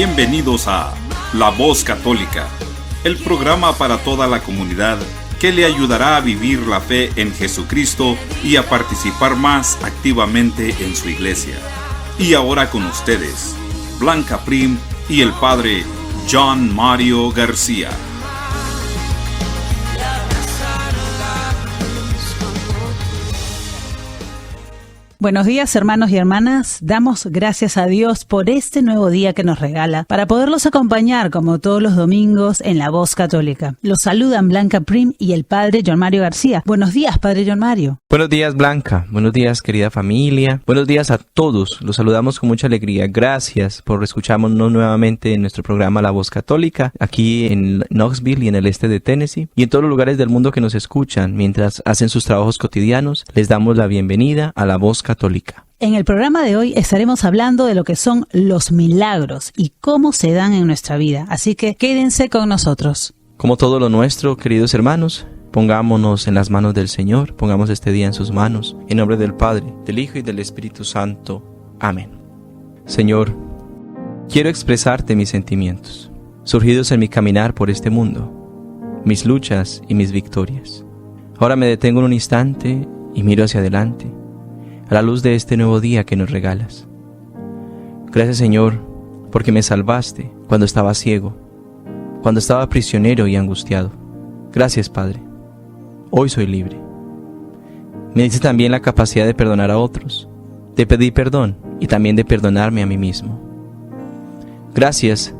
Bienvenidos a La Voz Católica, el programa para toda la comunidad que le ayudará a vivir la fe en Jesucristo y a participar más activamente en su iglesia. Y ahora con ustedes, Blanca Prim y el Padre John Mario García. Buenos días, hermanos y hermanas. Damos gracias a Dios por este nuevo día que nos regala para poderlos acompañar como todos los domingos en La Voz Católica. Los saludan Blanca Prim y el Padre John Mario García. Buenos días, Padre John Mario. Buenos días, Blanca. Buenos días, querida familia. Buenos días a todos. Los saludamos con mucha alegría. Gracias por escucharnos nuevamente en nuestro programa La Voz Católica, aquí en Knoxville y en el este de Tennessee, y en todos los lugares del mundo que nos escuchan mientras hacen sus trabajos cotidianos. Les damos la bienvenida a La Voz Católica. En el programa de hoy estaremos hablando de lo que son los milagros y cómo se dan en nuestra vida. Así que quédense con nosotros. Como todo lo nuestro, queridos hermanos, pongámonos en las manos del Señor, pongamos este día en sus manos, en nombre del Padre, del Hijo y del Espíritu Santo. Amén. Señor, quiero expresarte mis sentimientos, surgidos en mi caminar por este mundo, mis luchas y mis victorias. Ahora me detengo en un instante y miro hacia adelante, a la luz de este nuevo día que nos regalas. Gracias, Señor, porque me salvaste cuando estaba ciego, cuando estaba prisionero y angustiado. Gracias, Padre. Hoy soy libre. Me diste también la capacidad de perdonar a otros, de pedir perdón y también de perdonarme a mí mismo. Gracias,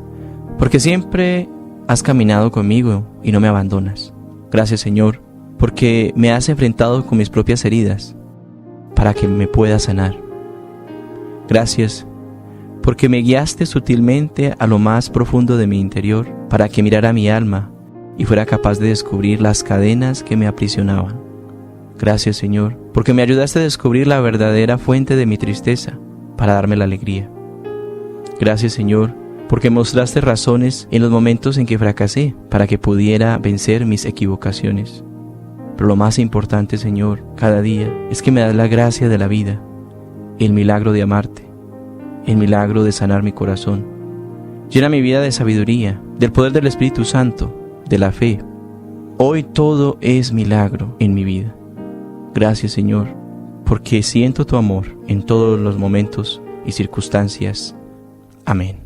porque siempre has caminado conmigo y no me abandonas. Gracias, Señor, porque me has enfrentado con mis propias heridas, para que me pueda sanar. Gracias, porque me guiaste sutilmente a lo más profundo de mi interior, para que mirara mi alma y fuera capaz de descubrir las cadenas que me aprisionaban. Gracias, Señor, porque me ayudaste a descubrir la verdadera fuente de mi tristeza, para darme la alegría. Gracias, Señor, porque mostraste razones en los momentos en que fracasé, para que pudiera vencer mis equivocaciones. Pero lo más importante, Señor, cada día, es que me das la gracia de la vida, el milagro de amarte, el milagro de sanar mi corazón. Llena mi vida de sabiduría, del poder del Espíritu Santo, de la fe. Hoy todo es milagro en mi vida. Gracias, Señor, porque siento tu amor en todos los momentos y circunstancias. Amén.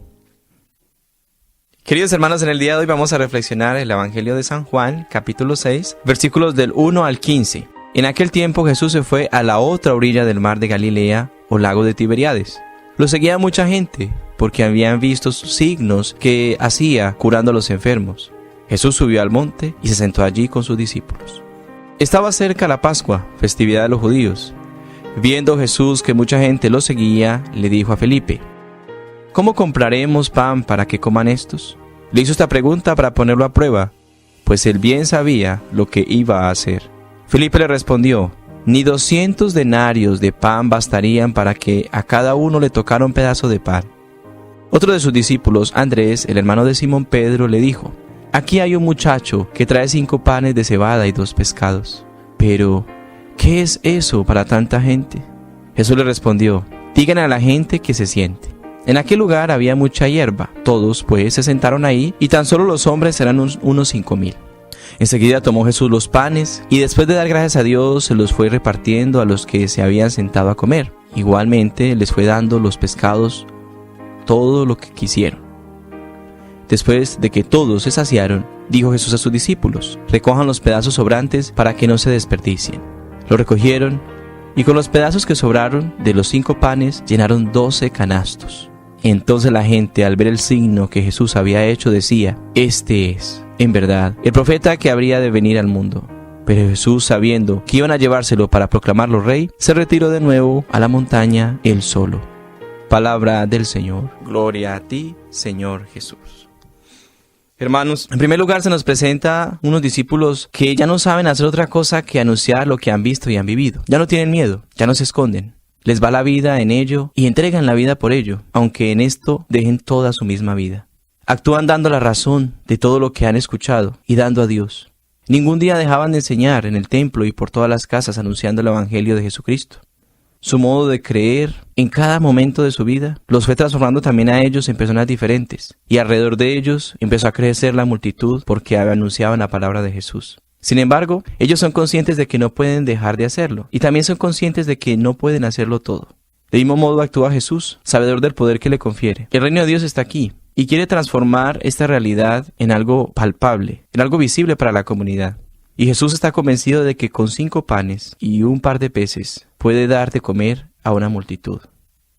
Queridos hermanos, en el día de hoy vamos a reflexionar el Evangelio de San Juan, capítulo 6, versículos del 1 al 15. En aquel tiempo Jesús se fue a la otra orilla del mar de Galilea, o lago de Tiberíades. Lo seguía mucha gente, porque habían visto sus signos que hacía curando a los enfermos. Jesús subió al monte y se sentó allí con sus discípulos. Estaba cerca la Pascua, festividad de los judíos. Viendo Jesús que mucha gente lo seguía, le dijo a Felipe: ¿cómo compraremos pan para que coman estos? Le hizo esta pregunta para ponerlo a prueba, pues él bien sabía lo que iba a hacer. Felipe le respondió: ni 200 denarios de pan bastarían para que a cada uno le tocara un pedazo de pan. Otro de sus discípulos, Andrés, el hermano de Simón Pedro, le dijo: aquí hay un muchacho que trae 5 panes de cebada y 2 pescados. Pero, ¿qué es eso para tanta gente? Jesús le respondió: digan a la gente que se siente. En aquel lugar había mucha hierba. Todos, pues, se sentaron ahí, y tan solo los hombres eran unos 5,000. Enseguida tomó Jesús los panes, y después de dar gracias a Dios, se los fue repartiendo a los que se habían sentado a comer. Igualmente, les fue dando los pescados todo lo que quisieron. Después de que todos se saciaron, dijo Jesús a sus discípulos: recojan los pedazos sobrantes para que no se desperdicien. Lo recogieron, y con los pedazos que sobraron de los 5 panes, llenaron 12 canastos. Entonces la gente, al ver el signo que Jesús había hecho, decía: este es, en verdad, el profeta que habría de venir al mundo. Pero Jesús, sabiendo que iban a llevárselo para proclamarlo rey, se retiró de nuevo a la montaña él solo. Palabra del Señor. Gloria a ti, Señor Jesús. Hermanos, en primer lugar se nos presenta unos discípulos que ya no saben hacer otra cosa que anunciar lo que han visto y han vivido. Ya no tienen miedo, ya no se esconden. Les va la vida en ello y entregan la vida por ello, aunque en esto dejen toda su misma vida. Actúan dando la razón de todo lo que han escuchado y dando a Dios. Ningún día dejaban de enseñar en el templo y por todas las casas anunciando el Evangelio de Jesucristo. su modo de creer en cada momento de su vida, los fue transformando también a ellos en personas diferentes. Y alrededor de ellos empezó a crecer la multitud porque anunciaban la palabra de Jesús. Sin embargo, ellos son conscientes de que no pueden dejar de hacerlo. Y también son conscientes de que no pueden hacerlo todo. De mismo modo actúa Jesús, sabedor del poder que le confiere. El reino de Dios está aquí y quiere transformar esta realidad en algo palpable, en algo visible para la comunidad. Y Jesús está convencido de que con 5 panes y un par de peces puede dar de comer a una multitud.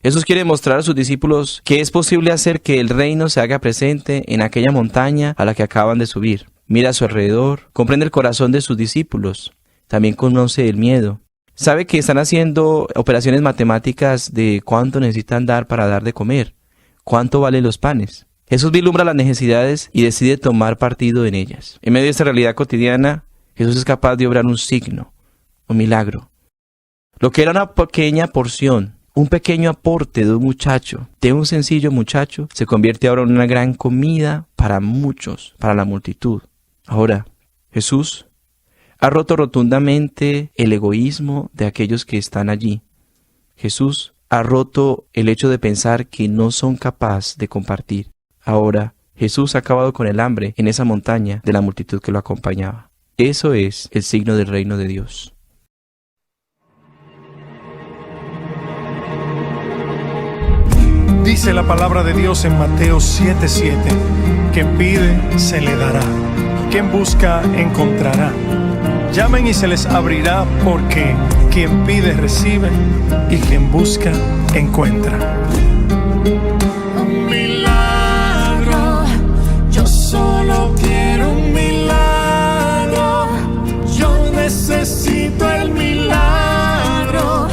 Jesús quiere mostrar a sus discípulos que es posible hacer que el reino se haga presente en aquella montaña a la que acaban de subir. Mira a su alrededor, comprende el corazón de sus discípulos, también conoce el miedo. Sabe que están haciendo operaciones matemáticas de cuánto necesitan dar para dar de comer, cuánto valen los panes. Jesús vislumbra las necesidades y decide tomar partido en ellas. En medio de esta realidad cotidiana, Jesús es capaz de obrar un signo, un milagro. Lo que era una pequeña porción, un pequeño aporte de un muchacho, de un sencillo muchacho, se convierte ahora en una gran comida para muchos, para la multitud. Ahora, Jesús ha roto rotundamente el egoísmo de aquellos que están allí. Jesús ha roto el hecho de pensar que no son capaces de compartir. Ahora, Jesús ha acabado con el hambre en esa montaña de la multitud que lo acompañaba. Eso es el signo del reino de Dios. Dice la palabra de Dios en Mateo 7:7, quien pide, se le dará, quien busca, encontrará. Llamen y se les abrirá, porque quien pide, recibe, y quien busca, encuentra. Un milagro, yo solo quiero un milagro, yo necesito el milagro,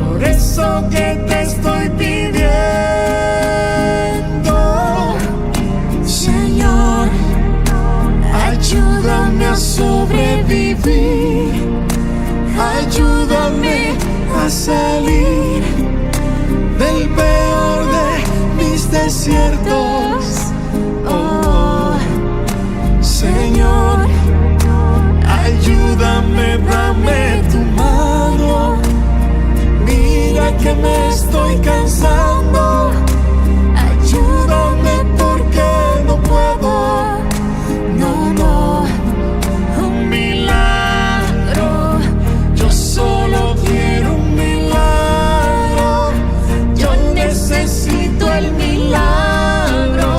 por eso que te estoy pidiendo. Señor, ayúdame a sobrevivir, ayúdame a salir del peor de mis desiertos. Oh, Señor, ayúdame, dame tu mano. Mira que me estoy cansando. Ayúdame porque no puedo. No, un milagro. Yo solo quiero un milagro. Yo necesito el milagro.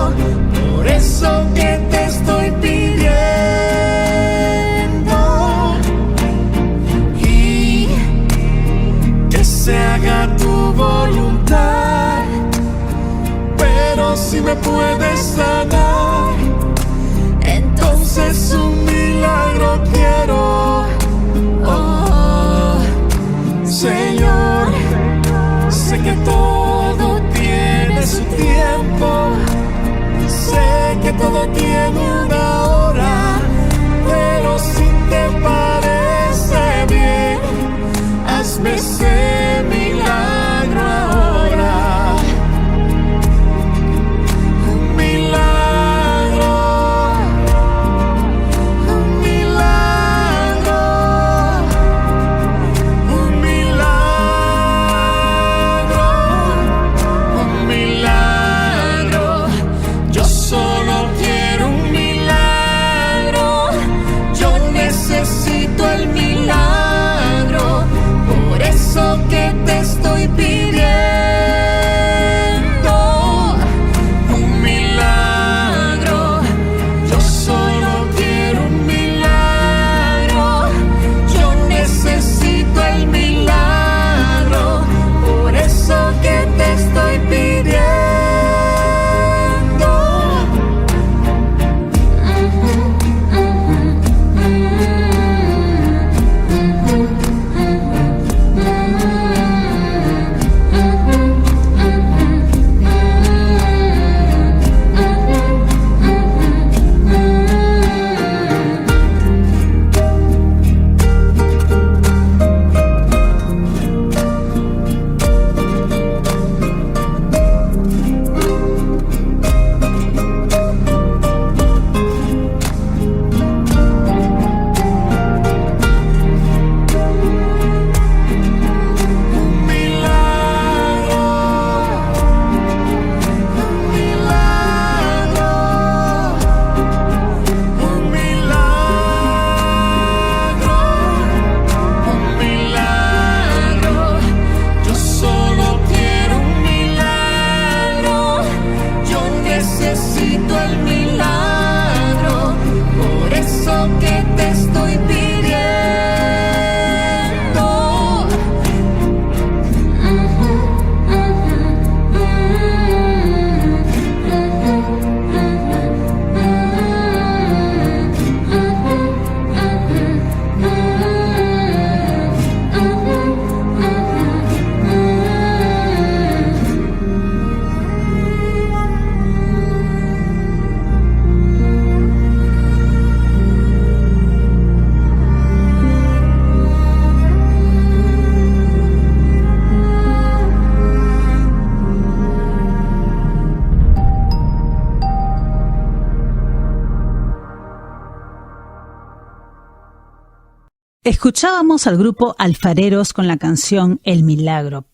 Escuchábamos al grupo Alfareros con la canción El Milagro.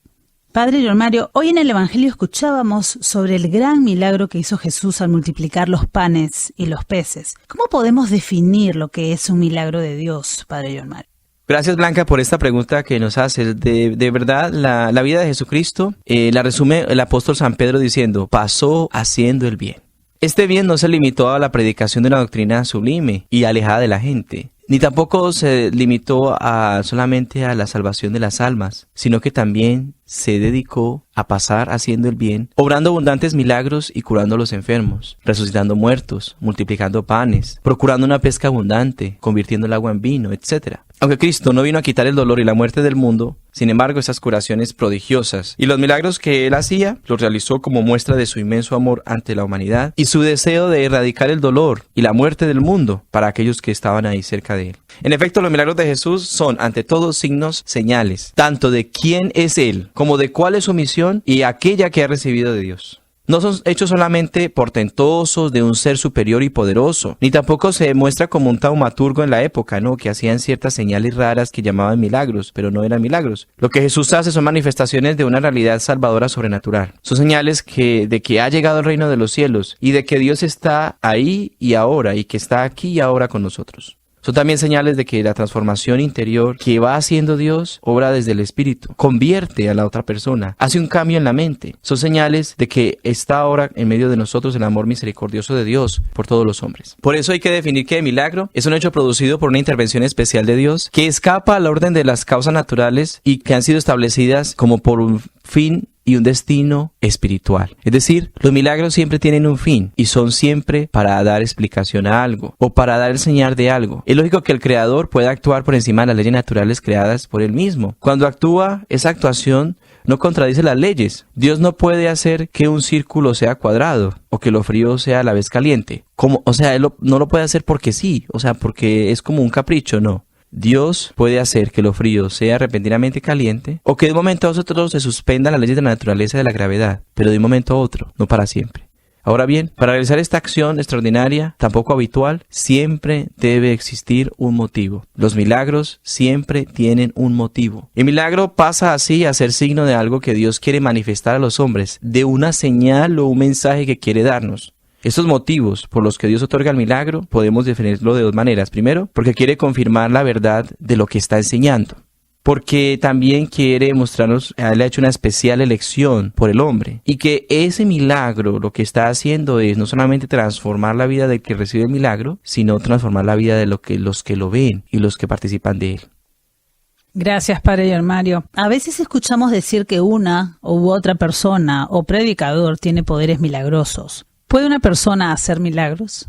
Padre John Mario, hoy en el Evangelio escuchábamos sobre el gran milagro que hizo Jesús al multiplicar los panes y los peces. ¿Cómo podemos definir lo que es un milagro de Dios, Padre John Mario? Gracias, Blanca, por esta pregunta que nos haces. De verdad, la vida de Jesucristo la resume el apóstol San Pedro diciendo, pasó haciendo el bien. Este bien no se limitó a la predicación de una doctrina sublime y alejada de la gente, ni tampoco se limitó solamente a la salvación de las almas, sino que también se dedicó a pasar haciendo el bien, obrando abundantes milagros y curando a los enfermos, resucitando muertos, multiplicando panes, procurando una pesca abundante, convirtiendo el agua en vino, etc. Aunque Cristo no vino a quitar el dolor y la muerte del mundo, sin embargo, esas curaciones prodigiosas y los milagros que Él hacía, los realizó como muestra de su inmenso amor ante la humanidad y su deseo de erradicar el dolor y la muerte del mundo para aquellos que estaban ahí cerca de Él. En efecto, los milagros de Jesús son, ante todo, signos, señales, tanto de quién es Él, como de cuál es su misión y aquella que ha recibido de Dios. No son hechos solamente portentosos de un ser superior y poderoso, ni tampoco se muestra como un taumaturgo en la época, ¿no? Que hacían ciertas señales raras que llamaban milagros, pero no eran milagros. Lo que Jesús hace son manifestaciones de una realidad salvadora sobrenatural. Son señales de que ha llegado el reino de los cielos y de que Dios está ahí y ahora y que está aquí y ahora con nosotros. Son también señales de que la transformación interior que va haciendo Dios obra desde el Espíritu, convierte a la otra persona, hace un cambio en la mente. Son señales de que está ahora en medio de nosotros el amor misericordioso de Dios por todos los hombres. Por eso hay que definir que el milagro es un hecho producido por una intervención especial de Dios que escapa al orden de las causas naturales y que han sido establecidas como por un fin y un destino espiritual. Es decir, los milagros siempre tienen un fin y son siempre para dar explicación a algo o para dar el señal de algo. Es lógico que el Creador pueda actuar por encima de las leyes naturales creadas por Él mismo. Cuando actúa, esa actuación no contradice las leyes. Dios no puede hacer que un círculo sea cuadrado o que lo frío sea a la vez caliente. Él no lo puede hacer porque sí, porque es como un capricho, no. Dios puede hacer que lo frío sea repentinamente caliente o que de un momento a otro se suspendan las leyes de la naturaleza de la gravedad, pero de un momento a otro, no para siempre. Ahora bien, para realizar esta acción extraordinaria, tan poco habitual, siempre debe existir un motivo. Los milagros siempre tienen un motivo. El milagro pasa así a ser signo de algo que Dios quiere manifestar a los hombres, de una señal o un mensaje que quiere darnos. Estos motivos por los que Dios otorga el milagro podemos definirlo de dos maneras. Primero, porque quiere confirmar la verdad de lo que está enseñando. Porque también quiere mostrarnos, Él ha hecho una especial elección por el hombre. Y que ese milagro lo que está haciendo es no solamente transformar la vida del que recibe el milagro, sino transformar la vida de los que lo ven y los que participan de él. Gracias, Padre John Mario. A veces escuchamos decir que una u otra persona o predicador tiene poderes milagrosos. ¿Puede una persona hacer milagros?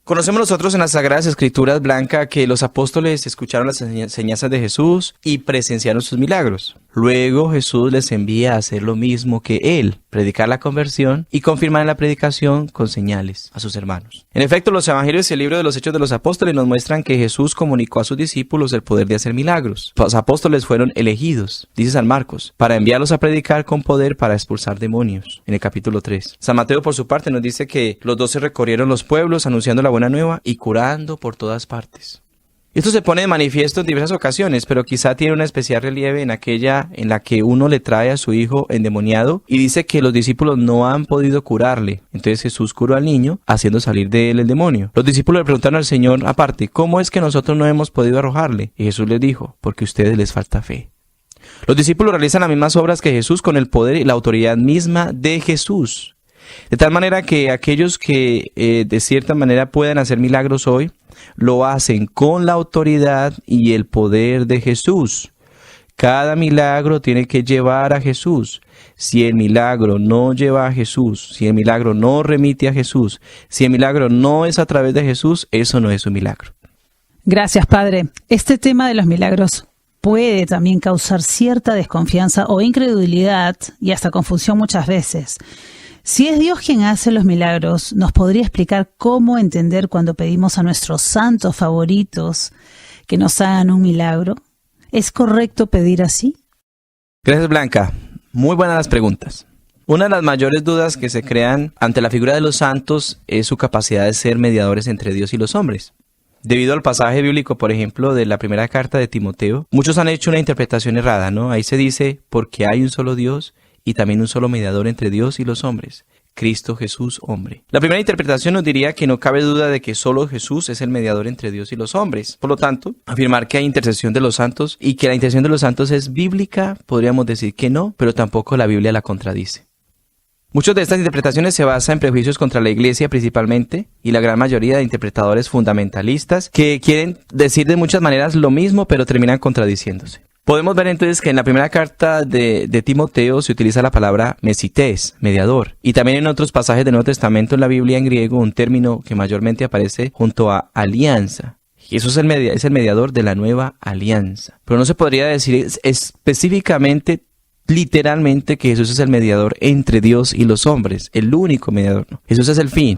Conocemos nosotros en las Sagradas Escrituras, Blanca, que los apóstoles escucharon las enseñanzas de Jesús y presenciaron sus milagros. Luego Jesús les envía a hacer lo mismo que Él, predicar la conversión y confirmar la predicación con señales a sus hermanos. En efecto, los evangelios y el libro de los Hechos de los Apóstoles nos muestran que Jesús comunicó a sus discípulos el poder de hacer milagros. Los apóstoles fueron elegidos, dice San Marcos, para enviarlos a predicar con poder para expulsar demonios, en el capítulo 3. San Mateo, por su parte, nos dice que los 12 recorrieron los pueblos anunciando la buena nueva y curando por todas partes. Esto se pone de manifiesto en diversas ocasiones, pero quizá tiene una especial relieve en aquella en la que uno le trae a su hijo endemoniado y dice que los discípulos no han podido curarle. Entonces Jesús curó al niño, haciendo salir de él el demonio. Los discípulos le preguntaron al Señor aparte, ¿cómo es que nosotros no hemos podido arrojarle? Y Jesús les dijo, porque a ustedes les falta fe. Los discípulos realizan las mismas obras que Jesús con el poder y la autoridad misma de Jesús. De tal manera que aquellos que de cierta manera puedan hacer milagros hoy, lo hacen con la autoridad y el poder de Jesús. Cada milagro tiene que llevar a Jesús. Si el milagro no lleva a Jesús, si el milagro no remite a Jesús, si el milagro no es a través de Jesús, eso no es un milagro. Gracias, Padre. Este tema de los milagros puede también causar cierta desconfianza o incredulidad y hasta confusión muchas veces. Si es Dios quien hace los milagros, ¿nos podría explicar cómo entender cuando pedimos a nuestros santos favoritos que nos hagan un milagro? ¿Es correcto pedir así? Gracias, Blanca. Muy buenas las preguntas. Una de las mayores dudas que se crean ante la figura de los santos es su capacidad de ser mediadores entre Dios y los hombres. Debido al pasaje bíblico, por ejemplo, de la primera carta de Timoteo, muchos han hecho una interpretación errada, ¿no? Ahí se dice, porque hay un solo Dios y también un solo mediador entre Dios y los hombres, Cristo Jesús, hombre. La primera interpretación nos diría que no cabe duda de que solo Jesús es el mediador entre Dios y los hombres. Por lo tanto, afirmar que hay intercesión de los santos y que la intercesión de los santos es bíblica, podríamos decir que no, pero tampoco la Biblia la contradice. Muchas de estas interpretaciones se basan en prejuicios contra la Iglesia principalmente, y la gran mayoría de interpretadores fundamentalistas que quieren decir de muchas maneras lo mismo, pero terminan contradiciéndose. Podemos ver entonces que en la primera carta de Timoteo se utiliza la palabra mesites, mediador, y también en otros pasajes del Nuevo Testamento en la Biblia en griego un término que mayormente aparece junto a alianza. Jesús es el mediador de la nueva alianza. Pero no se podría decir específicamente, literalmente, que Jesús es el mediador entre Dios y los hombres, el único mediador. No. Jesús es el fin.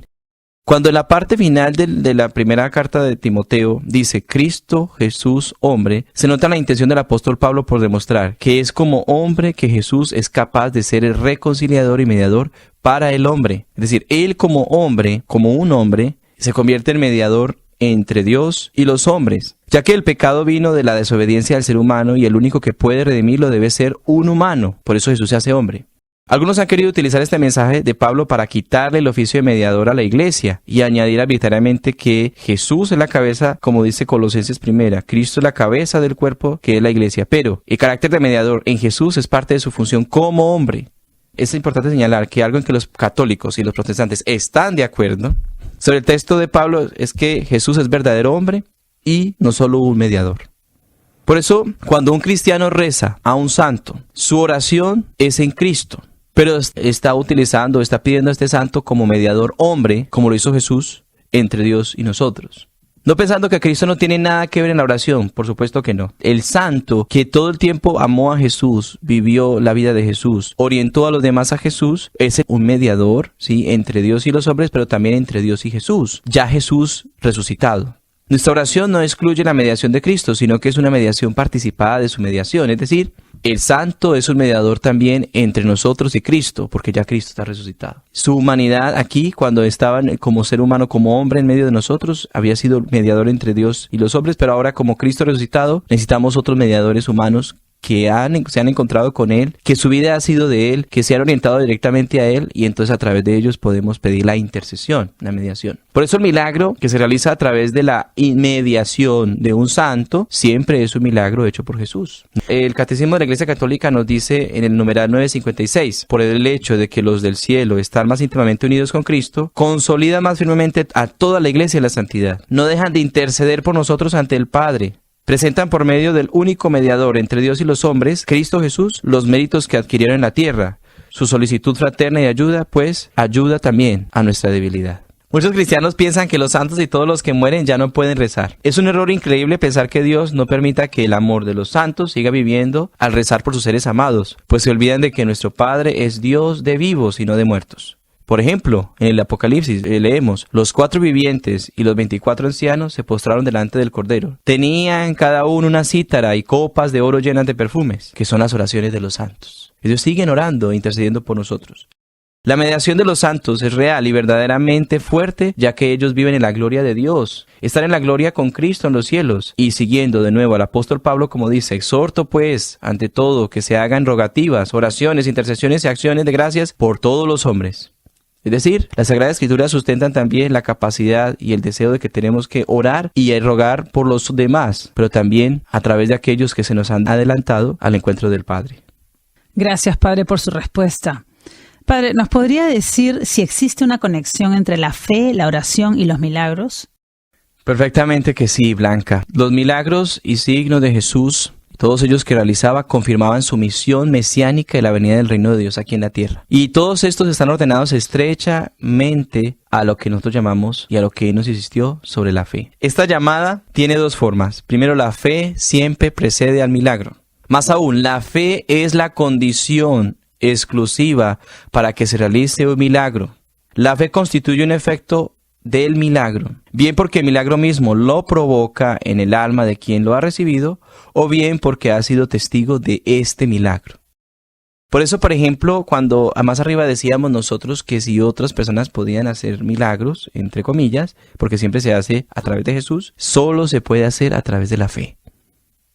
Cuando en la parte final de la primera carta de Timoteo dice Cristo Jesús hombre, se nota la intención del apóstol Pablo por demostrar que es como hombre que Jesús es capaz de ser el reconciliador y mediador para el hombre. Es decir, él como hombre, como un hombre, se convierte en mediador entre Dios y los hombres, ya que el pecado vino de la desobediencia del ser humano y el único que puede redimirlo debe ser un humano. Por eso Jesús se hace hombre. Algunos han querido utilizar este mensaje de Pablo para quitarle el oficio de mediador a la iglesia y añadir arbitrariamente que Jesús es la cabeza, como dice Colosenses 1, Cristo es la cabeza del cuerpo que es la iglesia, pero el carácter de mediador en Jesús es parte de su función como hombre. Es importante señalar que algo en que los católicos y los protestantes están de acuerdo sobre el texto de Pablo es que Jesús es verdadero hombre y no solo un mediador. Por eso, cuando un cristiano reza a un santo, su oración es en Cristo, pero está pidiendo a este santo como mediador hombre, como lo hizo Jesús, entre Dios y nosotros. No pensando que Cristo no tiene nada que ver en la oración, por supuesto que no. El santo que todo el tiempo amó a Jesús, vivió la vida de Jesús, orientó a los demás a Jesús, es un mediador, ¿sí?, entre Dios y los hombres, pero también entre Dios y Jesús. Ya Jesús resucitado. Nuestra oración no excluye la mediación de Cristo, sino que es una mediación participada de su mediación. Es decir, el santo es un mediador también entre nosotros y Cristo, porque ya Cristo está resucitado. Su humanidad aquí, cuando estaba como ser humano, como hombre en medio de nosotros, había sido mediador entre Dios y los hombres, pero ahora como Cristo resucitado, necesitamos otros mediadores humanos que se han encontrado con Él, que su vida ha sido de Él, que se han orientado directamente a Él, y entonces a través de ellos podemos pedir la intercesión, la mediación. Por eso el milagro que se realiza a través de la mediación de un santo, siempre es un milagro hecho por Jesús. El Catecismo de la Iglesia Católica nos dice en el numeral 956, por el hecho de que los del cielo están más íntimamente unidos con Cristo, consolida más firmemente a toda la Iglesia en la santidad. No dejan de interceder por nosotros ante el Padre. Presentan por medio del único mediador entre Dios y los hombres, Cristo Jesús, los méritos que adquirieron en la tierra. Su solicitud fraterna y ayuda, pues, ayuda también a nuestra debilidad. Muchos cristianos piensan que los santos y todos los que mueren ya no pueden rezar. Es un error increíble pensar que Dios no permita que el amor de los santos siga viviendo al rezar por sus seres amados, pues se olvidan de que nuestro Padre es Dios de vivos y no de muertos. Por ejemplo, en el Apocalipsis leemos, los 4 vivientes y los 24 ancianos se postraron delante del Cordero. Tenían cada uno una cítara y copas de oro llenas de perfumes, que son las oraciones de los santos. Ellos siguen orando e intercediendo por nosotros. La mediación de los santos es real y verdaderamente fuerte, ya que ellos viven en la gloria de Dios. Están en la gloria con Cristo en los cielos. Y siguiendo de nuevo al apóstol Pablo, como dice, exhorto pues, ante todo, que se hagan rogativas, oraciones, intercesiones y acciones de gracias por todos los hombres. Es decir, las Sagradas Escrituras sustentan también la capacidad y el deseo de que tenemos que orar y rogar por los demás, pero también a través de aquellos que se nos han adelantado al encuentro del Padre. Gracias, Padre, por su respuesta. Padre, ¿nos podría decir si existe una conexión entre la fe, la oración y los milagros? Perfectamente que sí, Blanca. Los milagros y signos de Jesús, todos ellos que realizaba, confirmaban su misión mesiánica y la venida del reino de Dios aquí en la tierra. Y todos estos están ordenados estrechamente a lo que nosotros llamamos y a lo que Él nos insistió sobre la fe. Esta llamada tiene 2 formas. Primero, la fe siempre precede al milagro. Más aún, la fe es la condición exclusiva para que se realice un milagro. La fe constituye un efecto del milagro, bien porque el milagro mismo lo provoca en el alma de quien lo ha recibido, o bien porque ha sido testigo de este milagro. Por eso, por ejemplo, cuando más arriba decíamos nosotros que si otras personas podían hacer milagros, entre comillas, porque siempre se hace a través de Jesús, solo se puede hacer a través de la fe.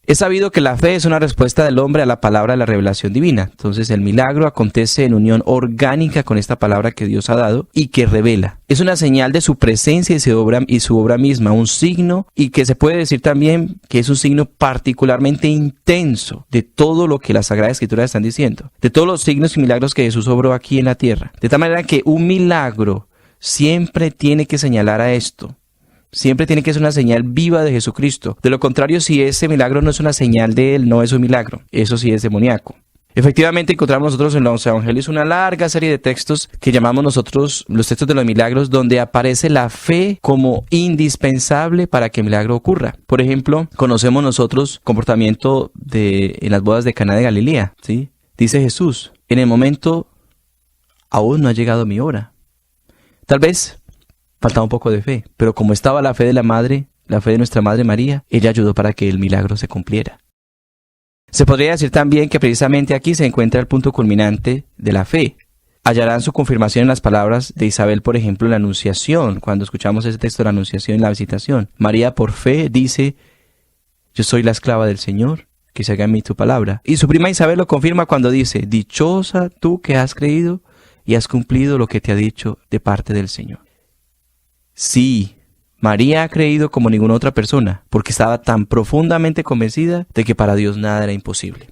Es sabido que la fe es una respuesta del hombre a la palabra de la revelación divina. Entonces el milagro acontece en unión orgánica con esta palabra que Dios ha dado y que revela. Es una señal de su presencia y su obra misma, un signo, y que se puede decir también que es un signo particularmente intenso de todo lo que las Sagradas Escrituras están diciendo, de todos los signos y milagros que Jesús obró aquí en la tierra. De tal manera que un milagro siempre tiene que señalar a esto. Siempre tiene que ser una señal viva de Jesucristo. De lo contrario, si ese milagro no es una señal de Él, no es un milagro. Eso sí es demoníaco. Efectivamente, encontramos nosotros en los evangelios una larga serie de textos que llamamos nosotros los textos de los milagros, donde aparece la fe como indispensable para que el milagro ocurra. Por ejemplo, conocemos nosotros comportamiento en las bodas de Caná de Galilea, ¿sí? Dice Jesús, en el momento aún no ha llegado mi hora. Tal vez faltaba un poco de fe, pero como estaba la fe de la madre, la fe de nuestra Madre María, ella ayudó para que el milagro se cumpliera. Se podría decir también que precisamente aquí se encuentra el punto culminante de la fe. Hallarán su confirmación en las palabras de Isabel, por ejemplo, en la Anunciación, cuando escuchamos ese texto de la Anunciación en la Visitación. María por fe dice, yo soy la esclava del Señor, que se haga en mí tu palabra. Y su prima Isabel lo confirma cuando dice, dichosa tú que has creído y has cumplido lo que te ha dicho de parte del Señor. Sí, María ha creído como ninguna otra persona, porque estaba tan profundamente convencida de que para Dios nada era imposible.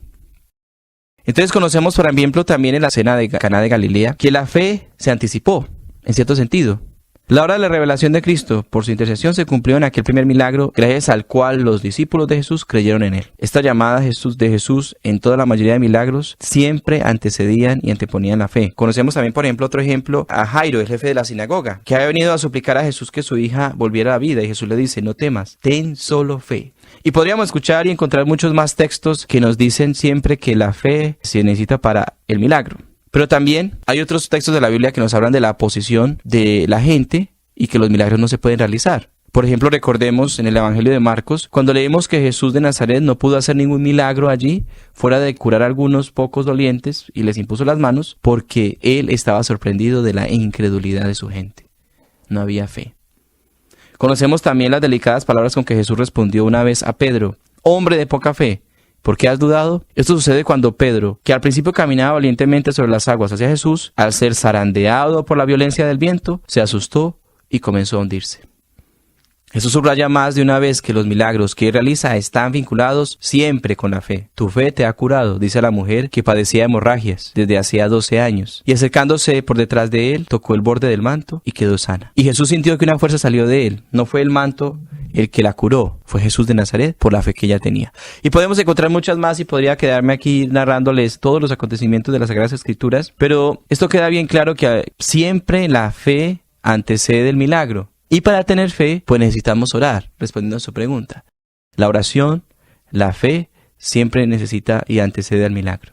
Entonces conocemos, por ejemplo, también en la cena de Caná de Galilea, que la fe se anticipó, en cierto sentido. La hora de la revelación de Cristo, por su intercesión, se cumplió en aquel primer milagro, gracias al cual los discípulos de Jesús creyeron en él. Esta llamada de Jesús en toda la mayoría de milagros siempre antecedían y anteponían la fe. Conocemos también, por ejemplo, otro ejemplo, a Jairo, el jefe de la sinagoga, que había venido a suplicar a Jesús que su hija volviera a la vida, y Jesús le dice, no temas, ten solo fe. Y podríamos escuchar y encontrar muchos más textos que nos dicen siempre que la fe se necesita para el milagro. Pero también hay otros textos de la Biblia que nos hablan de la posición de la gente y que los milagros no se pueden realizar. Por ejemplo, recordemos en el Evangelio de Marcos, cuando leemos que Jesús de Nazaret no pudo hacer ningún milagro allí, fuera de curar a algunos pocos dolientes y les impuso las manos, porque él estaba sorprendido de la incredulidad de su gente. No había fe. Conocemos también las delicadas palabras con que Jesús respondió una vez a Pedro, hombre de poca fe, ¿por qué has dudado? Esto sucede cuando Pedro, que al principio caminaba valientemente sobre las aguas hacia Jesús, al ser zarandeado por la violencia del viento, se asustó y comenzó a hundirse. Jesús subraya más de una vez que los milagros que él realiza están vinculados siempre con la fe. Tu fe te ha curado, dice la mujer que padecía hemorragias desde hacía 12 años. Y acercándose por detrás de él, tocó el borde del manto y quedó sana. Y Jesús sintió que una fuerza salió de él. No fue el manto el que la curó, fue Jesús de Nazaret por la fe que ella tenía. Y podemos encontrar muchas más y podría quedarme aquí narrándoles todos los acontecimientos de las Sagradas Escrituras, pero esto queda bien claro que siempre la fe antecede el milagro. Y para tener fe, pues necesitamos orar, respondiendo a su pregunta. La oración, la fe, siempre necesita y antecede al milagro.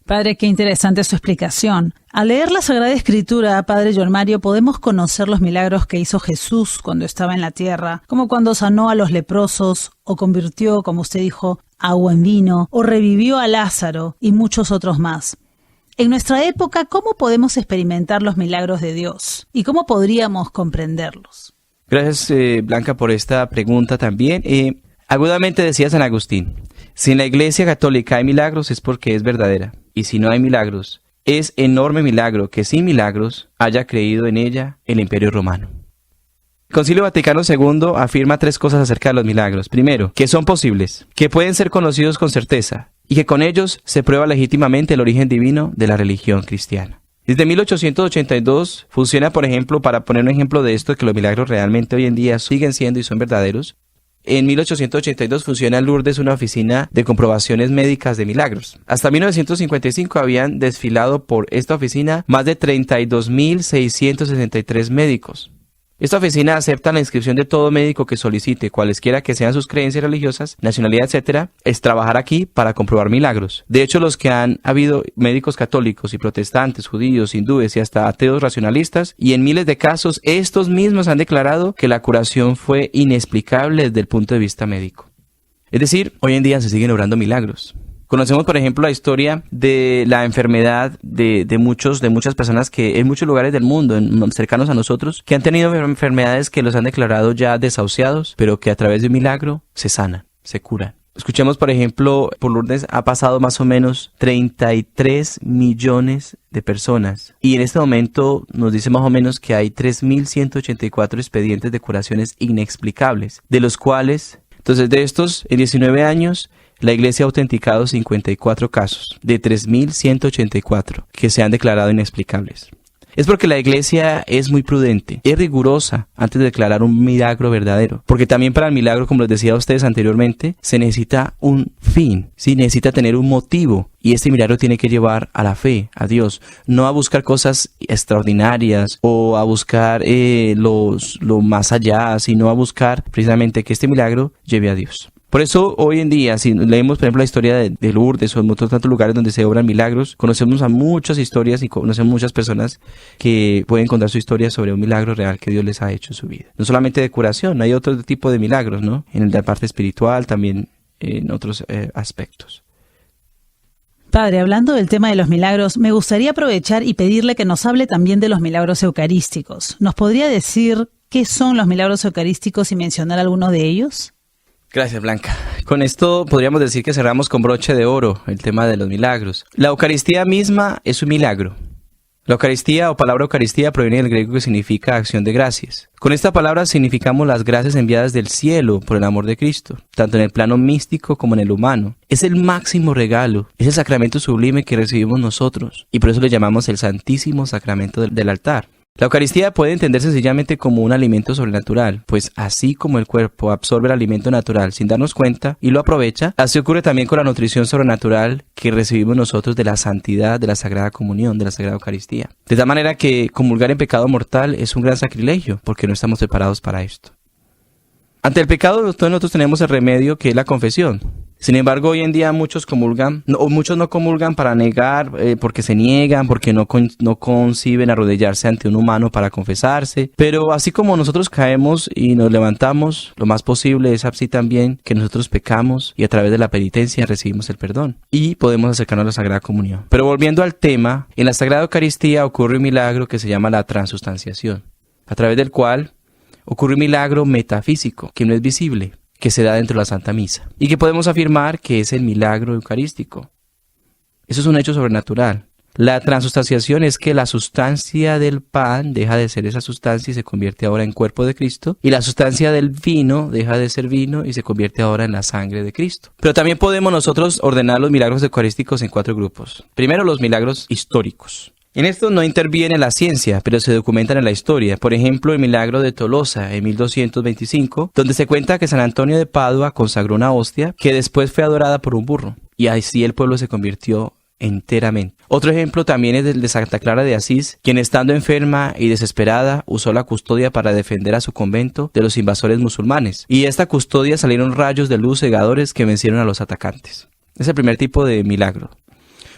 Padre, qué interesante su explicación. Al leer la Sagrada Escritura, Padre John Mario, podemos conocer los milagros que hizo Jesús cuando estaba en la tierra, como cuando sanó a los leprosos, o convirtió, como usted dijo, agua en vino, o revivió a Lázaro, y muchos otros más. En nuestra época, ¿cómo podemos experimentar los milagros de Dios? ¿Y cómo podríamos comprenderlos? Gracias, Blanca, por esta pregunta también. Agudamente decía San Agustín, si en la Iglesia Católica hay milagros es porque es verdadera. Y si no hay milagros, es enorme milagro que sin milagros haya creído en ella el Imperio Romano. El Concilio Vaticano II afirma 3 cosas acerca de los milagros. Primero, que son posibles, que pueden ser conocidos con certeza, y que con ellos se prueba legítimamente el origen divino de la religión cristiana. Desde 1882 funciona, por ejemplo, para poner un ejemplo de esto, que los milagros realmente hoy en día siguen siendo y son verdaderos. En 1882 funciona en Lourdes una oficina de comprobaciones médicas de milagros. Hasta 1955 habían desfilado por esta oficina más de 32.663 médicos. Esta oficina acepta la inscripción de todo médico que solicite, cualesquiera que sean sus creencias religiosas, nacionalidad, etc., es trabajar aquí para comprobar milagros. De hecho, los que han habido médicos católicos y protestantes, judíos, hindúes y hasta ateos racionalistas, y en miles de casos, estos mismos han declarado que la curación fue inexplicable desde el punto de vista médico. Es decir, hoy en día se siguen obrando milagros. Conocemos, por ejemplo, la historia de la enfermedad de muchas personas que en muchos lugares del mundo, cercanos a nosotros, que han tenido enfermedades que los han declarado ya desahuciados, pero que a través de un milagro se sanan, se curan. Escuchemos, por ejemplo, por Lourdes ha pasado más o menos 33 millones de personas. Y en este momento nos dice más o menos que hay 3.184 expedientes de curaciones inexplicables, de los cuales, entonces de estos, en 19 años, la Iglesia ha autenticado 54 casos, de 3.184, que se han declarado inexplicables. Es porque la Iglesia es muy prudente, es rigurosa antes de declarar un milagro verdadero. Porque también para el milagro, como les decía a ustedes anteriormente, se necesita un fin, ¿sí? Necesita tener un motivo. Y este milagro tiene que llevar a la fe, a Dios, no a buscar cosas extraordinarias o a buscar lo más allá, sino a buscar precisamente que este milagro lleve a Dios. Por eso hoy en día, si leemos por ejemplo la historia de Lourdes o en otros tantos lugares donde se obran milagros, conocemos a muchas historias y conocemos muchas personas que pueden contar su historia sobre un milagro real que Dios les ha hecho en su vida. No solamente de curación, hay otro tipo de milagros, ¿no? En la parte espiritual, también en otros aspectos. Padre, hablando del tema de los milagros, me gustaría aprovechar y pedirle que nos hable también de los milagros eucarísticos. ¿Nos podría decir qué son los milagros eucarísticos y mencionar algunos de ellos? Gracias, Blanca. Con esto podríamos decir que cerramos con broche de oro el tema de los milagros. La Eucaristía misma es un milagro. La Eucaristía o palabra Eucaristía proviene del griego que significa acción de gracias. Con esta palabra significamos las gracias enviadas del cielo por el amor de Cristo, tanto en el plano místico como en el humano. Es el máximo regalo, es el sacramento sublime que recibimos nosotros, y por eso le llamamos el Santísimo Sacramento del altar. La Eucaristía puede entenderse sencillamente como un alimento sobrenatural, pues así como el cuerpo absorbe el alimento natural sin darnos cuenta y lo aprovecha, así ocurre también con la nutrición sobrenatural que recibimos nosotros de la santidad de la Sagrada Comunión, de la Sagrada Eucaristía. De tal manera que comulgar en pecado mortal es un gran sacrilegio, porque no estamos preparados para esto. Ante el pecado, todos nosotros tenemos el remedio que es la confesión. Sin embargo, hoy en día muchos comulgan, o muchos no comulgan para negar, porque se niegan, porque no conciben arrodillarse ante un humano para confesarse. Pero así como nosotros caemos y nos levantamos, lo más posible es así también que nosotros pecamos y a través de la penitencia recibimos el perdón. Y podemos acercarnos a la Sagrada Comunión. Pero volviendo al tema, en la Sagrada Eucaristía ocurre un milagro que se llama la transustanciación, a través del cual ocurre un milagro metafísico que no es visible, que se da dentro de la Santa Misa, y que podemos afirmar que es el milagro eucarístico. Eso es un hecho sobrenatural. La transustanciación es que la sustancia del pan deja de ser esa sustancia y se convierte ahora en cuerpo de Cristo, y la sustancia del vino deja de ser vino y se convierte ahora en la sangre de Cristo. Pero también podemos nosotros ordenar los milagros eucarísticos en 4 grupos. Primero, los milagros históricos. En esto no interviene la ciencia, pero se documentan en la historia. Por ejemplo, el milagro de Tolosa en 1225, donde se cuenta que San Antonio de Padua consagró una hostia que después fue adorada por un burro, y así el pueblo se convirtió enteramente. Otro ejemplo también es el de Santa Clara de Asís, quien estando enferma y desesperada usó la custodia para defender a su convento de los invasores musulmanes, y de esta custodia salieron rayos de luz cegadores que vencieron a los atacantes. Es el primer tipo de milagro.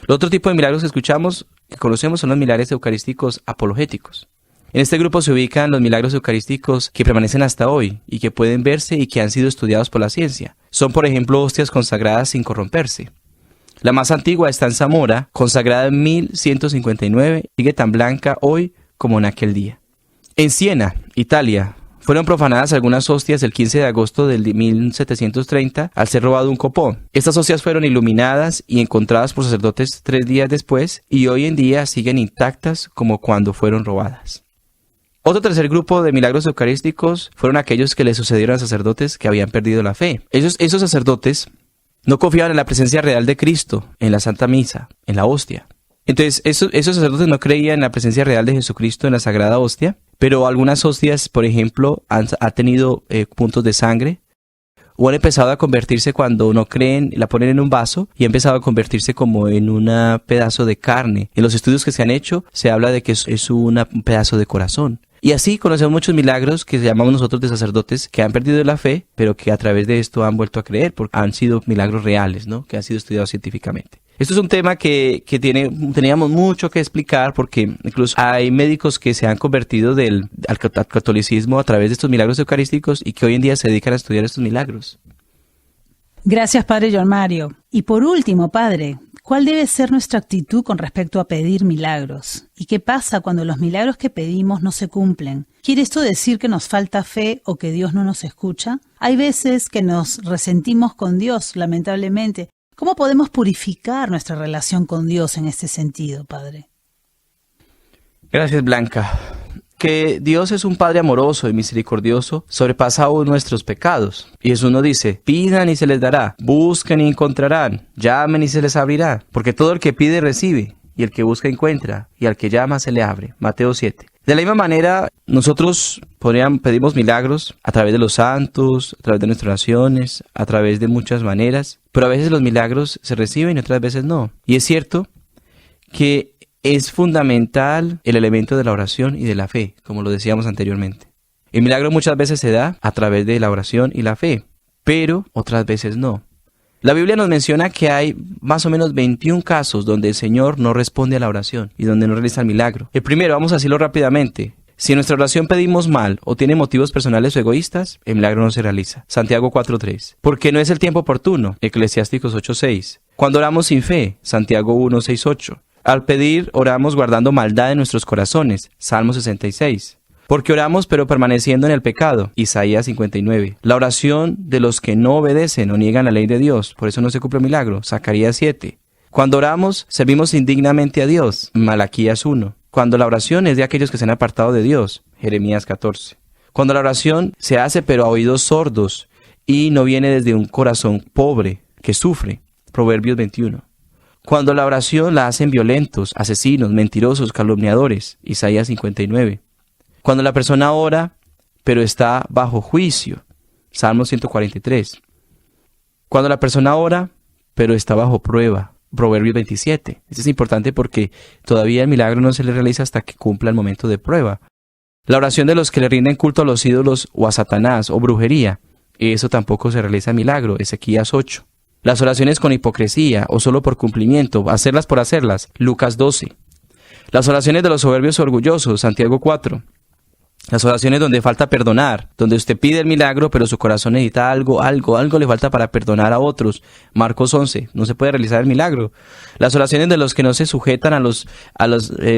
El otro tipo de milagros que conocemos son los milagros eucarísticos apologéticos. En este grupo se ubican los milagros eucarísticos que permanecen hasta hoy y que pueden verse y que han sido estudiados por la ciencia. Son, por ejemplo, hostias consagradas sin corromperse. La más antigua está en Zamora, consagrada en 1159, sigue tan blanca hoy como en aquel día. En Siena, Italia, fueron profanadas algunas hostias el 15 de agosto de 1730 al ser robado un copón. Estas hostias fueron iluminadas y encontradas por sacerdotes 3 días después y hoy en día siguen intactas como cuando fueron robadas. Otro tercer grupo de milagros eucarísticos fueron aquellos que le sucedieron a sacerdotes que habían perdido la fe. Esos sacerdotes no confiaban en la presencia real de Cristo, en la Santa Misa, en la hostia. Entonces, esos sacerdotes no creían en la presencia real de Jesucristo en la Sagrada Hostia, pero algunas hostias, por ejemplo, han tenido puntos de sangre, o han empezado a convertirse cuando no creen, la ponen en un vaso y ha empezado a convertirse como en un pedazo de carne. En los estudios que se han hecho, se habla de que es un pedazo de corazón. Y así conocemos muchos milagros que llamamos nosotros de sacerdotes que han perdido la fe, pero que a través de esto han vuelto a creer, porque han sido milagros reales, ¿no? Que han sido estudiados científicamente. Esto es un tema que teníamos mucho que explicar, porque incluso hay médicos que se han convertido al catolicismo a través de estos milagros eucarísticos y que hoy en día se dedican a estudiar estos milagros. Gracias, Padre John Mario. Y por último, Padre, ¿cuál debe ser nuestra actitud con respecto a pedir milagros? ¿Y qué pasa cuando los milagros que pedimos no se cumplen? ¿Quiere esto decir que nos falta fe o que Dios no nos escucha? Hay veces que nos resentimos con Dios, lamentablemente. ¿Cómo podemos purificar nuestra relación con Dios en este sentido, Padre? Gracias, Blanca. Que Dios es un Padre amoroso y misericordioso sobrepasa aún nuestros pecados. Y Jesús nos dice, pidan y se les dará, busquen y encontrarán, llamen y se les abrirá, porque todo el que pide recibe, y el que busca encuentra, y al que llama se le abre. Mateo 7. De la misma manera, nosotros pedimos milagros a través de los santos, a través de nuestras oraciones, a través de muchas maneras, pero a veces los milagros se reciben y otras veces no. Y es cierto que es fundamental el elemento de la oración y de la fe, como lo decíamos anteriormente. El milagro muchas veces se da a través de la oración y la fe, pero otras veces no. La Biblia nos menciona que hay más o menos 21 casos donde el Señor no responde a la oración y donde no realiza el milagro. El primero, vamos a decirlo rápidamente. Si en nuestra oración pedimos mal o tiene motivos personales o egoístas, el milagro no se realiza. Santiago 4:3. Porque no es el tiempo oportuno. Eclesiásticos 8:6. Cuando oramos sin fe. Santiago 1:6-8. Al pedir, oramos guardando maldad en nuestros corazones. Salmo 66. Porque oramos pero permaneciendo en el pecado. Isaías 59. La oración de los que no obedecen o niegan la ley de Dios. Por eso no se cumple el milagro. Zacarías 7. Cuando oramos, servimos indignamente a Dios. Malaquías 1. Cuando la oración es de aquellos que se han apartado de Dios. Jeremías 14. Cuando la oración se hace pero a oídos sordos y no viene desde un corazón pobre que sufre. Proverbios 21. Cuando la oración la hacen violentos, asesinos, mentirosos, calumniadores. Isaías 59. Cuando la persona ora, pero está bajo juicio. Salmo 143. Cuando la persona ora, pero está bajo prueba. Proverbios 27. Esto es importante porque todavía el milagro no se le realiza hasta que cumpla el momento de prueba. La oración de los que le rinden culto a los ídolos o a Satanás o brujería. Eso tampoco se realiza milagro. Ezequías 8. Las oraciones con hipocresía o solo por cumplimiento, hacerlas por hacerlas. Lucas 12. Las oraciones de los soberbios orgullosos. Santiago 4. Las oraciones donde falta perdonar, donde usted pide el milagro, pero su corazón necesita algo le falta para perdonar a otros. Marcos 11, no se puede realizar el milagro. Las oraciones de los que no se sujetan a los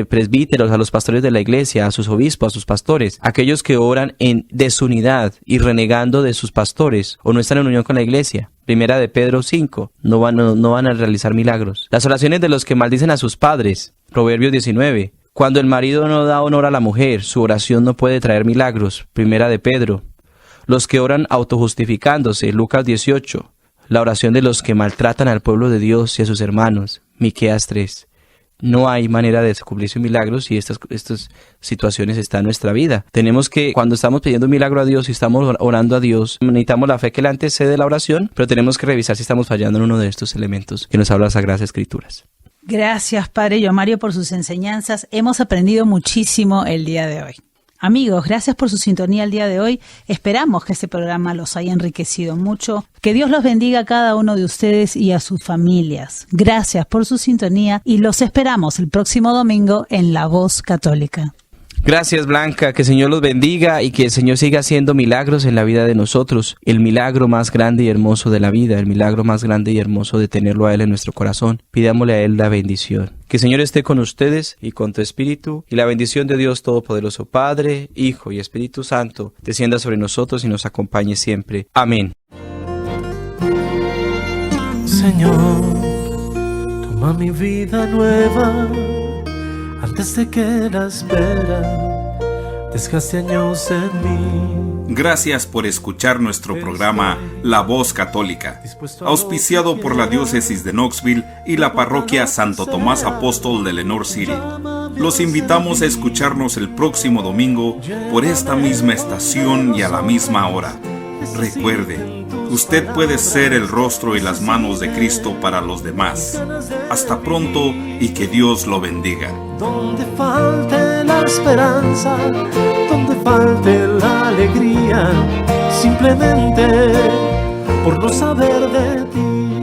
presbíteros, a los pastores de la iglesia, a sus obispos, a sus pastores, aquellos que oran en desunidad y renegando de sus pastores o no están en unión con la iglesia. Primera de Pedro 5, no van a realizar milagros. Las oraciones de los que maldicen a sus padres, Proverbios 19. Cuando el marido no da honor a la mujer, su oración no puede traer milagros. Primera de Pedro. Los que oran autojustificándose. Lucas 18. La oración de los que maltratan al pueblo de Dios y a sus hermanos. Miqueas 3. No hay manera de cumplirse milagros si estas situaciones están en nuestra vida. Tenemos que, cuando estamos pidiendo un milagro a Dios y estamos orando a Dios, necesitamos la fe que le antecede la oración, pero tenemos que revisar si estamos fallando en uno de estos elementos que nos habla las Sagradas Escrituras. Gracias, Padre John Mario, por sus enseñanzas. Hemos aprendido muchísimo el día de hoy. Amigos, gracias por su sintonía el día de hoy. Esperamos que este programa los haya enriquecido mucho. Que Dios los bendiga a cada uno de ustedes y a sus familias. Gracias por su sintonía y los esperamos el próximo domingo en La Voz Católica. Gracias, Blanca, que el Señor los bendiga y que el Señor siga haciendo milagros en la vida de nosotros. El milagro más grande y hermoso de la vida, el milagro más grande y hermoso de tenerlo a Él en nuestro corazón. Pidámosle a Él la bendición. Que el Señor esté con ustedes y con tu espíritu, y la bendición de Dios Todopoderoso, Padre, Hijo y Espíritu Santo, descienda sobre nosotros y nos acompañe siempre. Amén. Señor, toma mi vida nueva, antes de que la espera desgaste años en mí. Gracias por escuchar nuestro programa La Voz Católica, auspiciado por la Diócesis de Knoxville y la Parroquia Santo Tomás Apóstol de Lenoir City. Los invitamos a escucharnos el próximo domingo por esta misma estación y a la misma hora. Recuerde, usted puede ser el rostro y las manos de Cristo para los demás. Hasta pronto y que Dios lo bendiga. Donde falte la esperanza, donde falte la alegría, simplemente por no saber de ti.